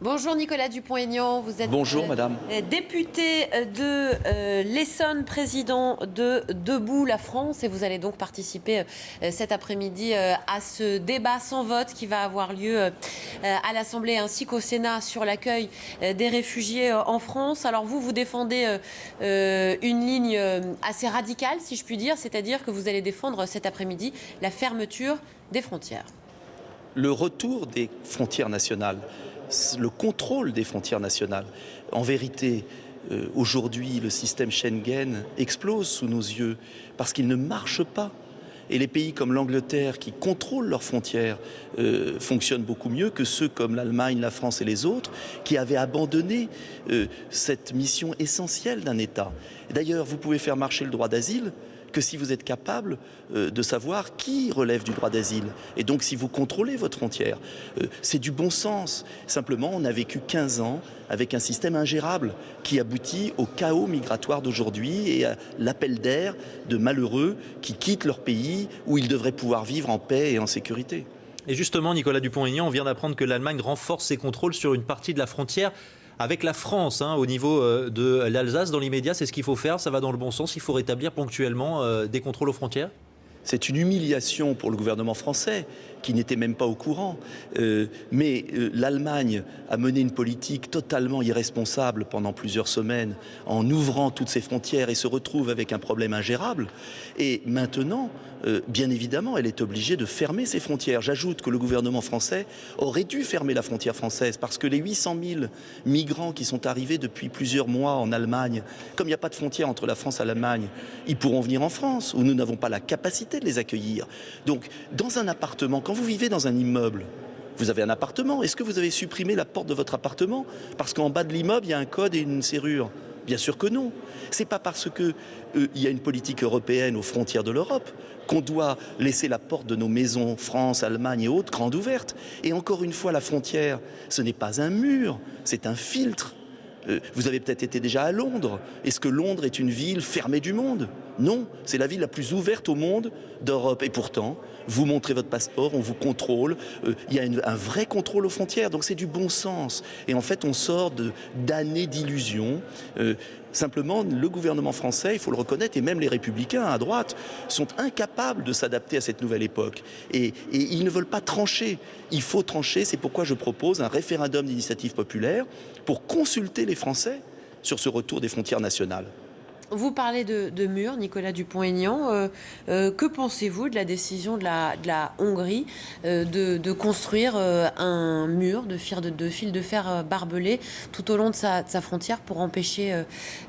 Bonjour Nicolas Dupont-Aignan, vous êtes Bonjour madame. Député de l'Essonne, président de Debout la France, et vous allez donc participer cet après-midi à ce débat sans vote qui va avoir lieu à l'Assemblée ainsi qu'au Sénat sur l'accueil des réfugiés en France. Alors vous défendez une ligne assez radicale, si je puis dire, c'est-à-dire que vous allez défendre cet après-midi la fermeture des frontières. Le retour des frontières nationales, le contrôle des frontières nationales. En vérité, aujourd'hui, le système Schengen explose sous nos yeux parce qu'il ne marche pas. Et les pays comme l'Angleterre, qui contrôlent leurs frontières, fonctionnent beaucoup mieux que ceux comme l'Allemagne, la France et les autres, qui avaient abandonné cette mission essentielle d'un État. D'ailleurs, vous pouvez faire marcher le droit d'asile que si vous êtes capable de savoir qui relève du droit d'asile. Et donc si vous contrôlez votre frontière, c'est du bon sens. Simplement, on a vécu 15 ans avec un système ingérable qui aboutit au chaos migratoire d'aujourd'hui et à l'appel d'air de malheureux qui quittent leur pays où ils devraient pouvoir vivre en paix et en sécurité. Et justement, Nicolas Dupont-Aignan, on vient d'apprendre que l'Allemagne renforce ses contrôles sur une partie de la frontière avec la France, au niveau de l'Alsace. Dans l'immédiat, c'est ce qu'il faut faire, ça va dans le bon sens, il faut rétablir ponctuellement des contrôles aux frontières. C'est une humiliation pour le gouvernement français, qui n'était même pas au courant. Mais l'Allemagne a mené une politique totalement irresponsable pendant plusieurs semaines, en ouvrant toutes ses frontières et se retrouve avec un problème ingérable. Et maintenant, bien évidemment, elle est obligée de fermer ses frontières. J'ajoute que le gouvernement français aurait dû fermer la frontière française, parce que les 800 000 migrants qui sont arrivés depuis plusieurs mois en Allemagne, comme il n'y a pas de frontière entre la France et l'Allemagne, ils pourront venir en France, où nous n'avons pas la capacité de les accueillir. Donc, dans un appartement, quand vous vivez dans un immeuble, vous avez un appartement. Est-ce que vous avez supprimé la porte de votre appartement parce qu'en bas de l'immeuble, il y a un code et une serrure? Bien sûr que non. C'est pas parce que il y a une politique européenne aux frontières de l'Europe qu'on doit laisser la porte de nos maisons, France, Allemagne et autres, grande ouverte. Et encore une fois, la frontière, ce n'est pas un mur, c'est un filtre. Vous avez peut-être été déjà à Londres. Est-ce que Londres est une ville fermée du monde? Non, c'est la ville la plus ouverte au monde d'Europe. Et pourtant, vous montrez votre passeport, on vous contrôle. Il y a un vrai contrôle aux frontières, donc c'est du bon sens. Et en fait, on sort d'années d'illusions. Simplement, le gouvernement français, il faut le reconnaître, et même les républicains à droite, sont incapables de s'adapter à cette nouvelle époque. Et ils ne veulent pas trancher. Il faut trancher, c'est pourquoi je propose un référendum d'initiative populaire pour consulter les Français sur ce retour des frontières nationales. Vous parlez de murs, Nicolas Dupont-Aignan. Que pensez-vous de la décision de la Hongrie de construire un mur de fil de fer barbelé tout au long de sa frontière pour empêcher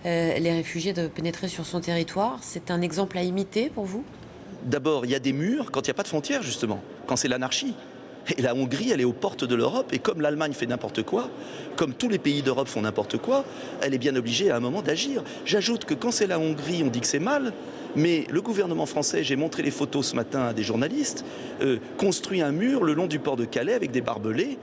les réfugiés de pénétrer sur son territoire? C'est un exemple à imiter pour vous? D'abord, il y a des murs quand il n'y a pas de frontières, justement, quand c'est l'anarchie. Et la Hongrie, elle est aux portes de l'Europe, et comme l'Allemagne fait n'importe quoi, comme tous les pays d'Europe font n'importe quoi, elle est bien obligée à un moment d'agir. J'ajoute que quand c'est la Hongrie, on dit que c'est mal, mais le gouvernement français, j'ai montré les photos ce matin à des journalistes, construit un mur le long du port de Calais avec des barbelés,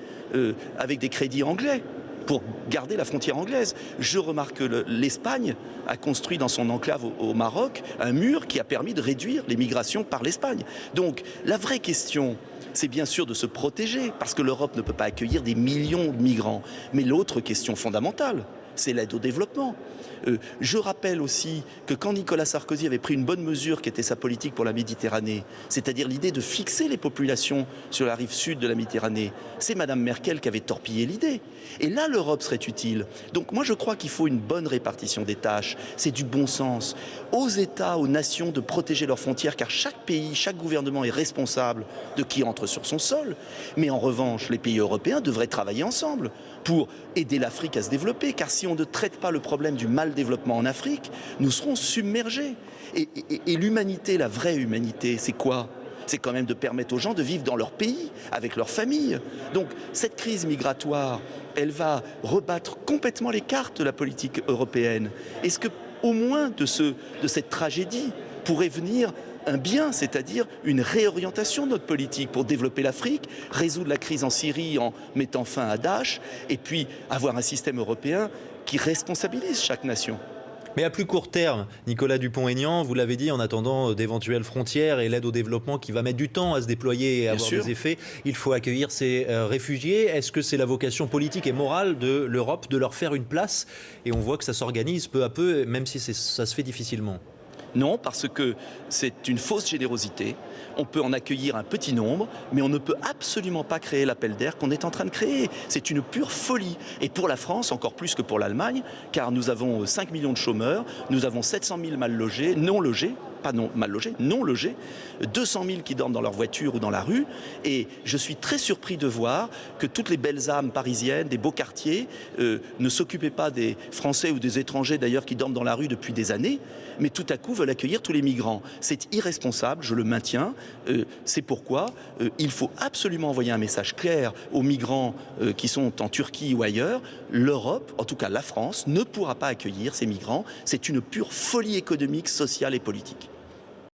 avec des crédits anglais, pour garder la frontière anglaise. Je remarque que l'Espagne a construit dans son enclave au Maroc un mur qui a permis de réduire les migrations par l'Espagne. Donc la vraie question, c'est bien sûr de se protéger, parce que l'Europe ne peut pas accueillir des millions de migrants. Mais l'autre question fondamentale, c'est l'aide au développement. Je rappelle aussi que quand Nicolas Sarkozy avait pris une bonne mesure qui était sa politique pour la Méditerranée, c'est-à-dire l'idée de fixer les populations sur la rive sud de la Méditerranée, c'est Madame Merkel qui avait torpillé l'idée. Et là, l'Europe serait utile. Donc moi, je crois qu'il faut une bonne répartition des tâches. C'est du bon sens. Aux États, aux nations de protéger leurs frontières, car chaque pays, chaque gouvernement est responsable de qui entre sur son sol. Mais en revanche, les pays européens devraient travailler ensemble pour aider l'Afrique à se développer, car si on ne traite pas le problème du mal développement en Afrique, nous serons submergés. Et l'humanité, la vraie humanité, c'est quoi? C'est quand même de permettre aux gens de vivre dans leur pays, avec leur famille. Donc cette crise migratoire, elle va rebattre complètement les cartes de la politique européenne. Est-ce que, au moins de cette tragédie, pourrait venir un bien, c'est-à-dire une réorientation de notre politique pour développer l'Afrique, résoudre la crise en Syrie en mettant fin à Daesh, et puis avoir un système européen qui responsabilise chaque nation? Mais à plus court terme, Nicolas Dupont-Aignan, vous l'avez dit, en attendant d'éventuelles frontières et l'aide au développement qui va mettre du temps à se déployer et à avoir des effets, il faut accueillir ces réfugiés. Est-ce que c'est la vocation politique et morale de l'Europe de leur faire une place? Et on voit que ça s'organise peu à peu, même si ça se fait difficilement. Non, parce que c'est une fausse générosité. On peut en accueillir un petit nombre, mais on ne peut absolument pas créer l'appel d'air qu'on est en train de créer. C'est une pure folie. Et pour la France, encore plus que pour l'Allemagne, car nous avons 5 millions de chômeurs, nous avons 700 000 mal logés, non logés, pas non, mal logés, non logés, 200 000 qui dorment dans leur voiture ou dans la rue. Et je suis très surpris de voir que toutes les belles âmes parisiennes, des beaux quartiers, ne s'occupaient pas des Français ou des étrangers d'ailleurs qui dorment dans la rue depuis des années, mais tout à coup veulent accueillir tous les migrants. C'est irresponsable, je le maintiens. C'est pourquoi il faut absolument envoyer un message clair aux migrants qui sont en Turquie ou ailleurs. L'Europe, en tout cas la France, ne pourra pas accueillir ces migrants. C'est une pure folie économique, sociale et politique.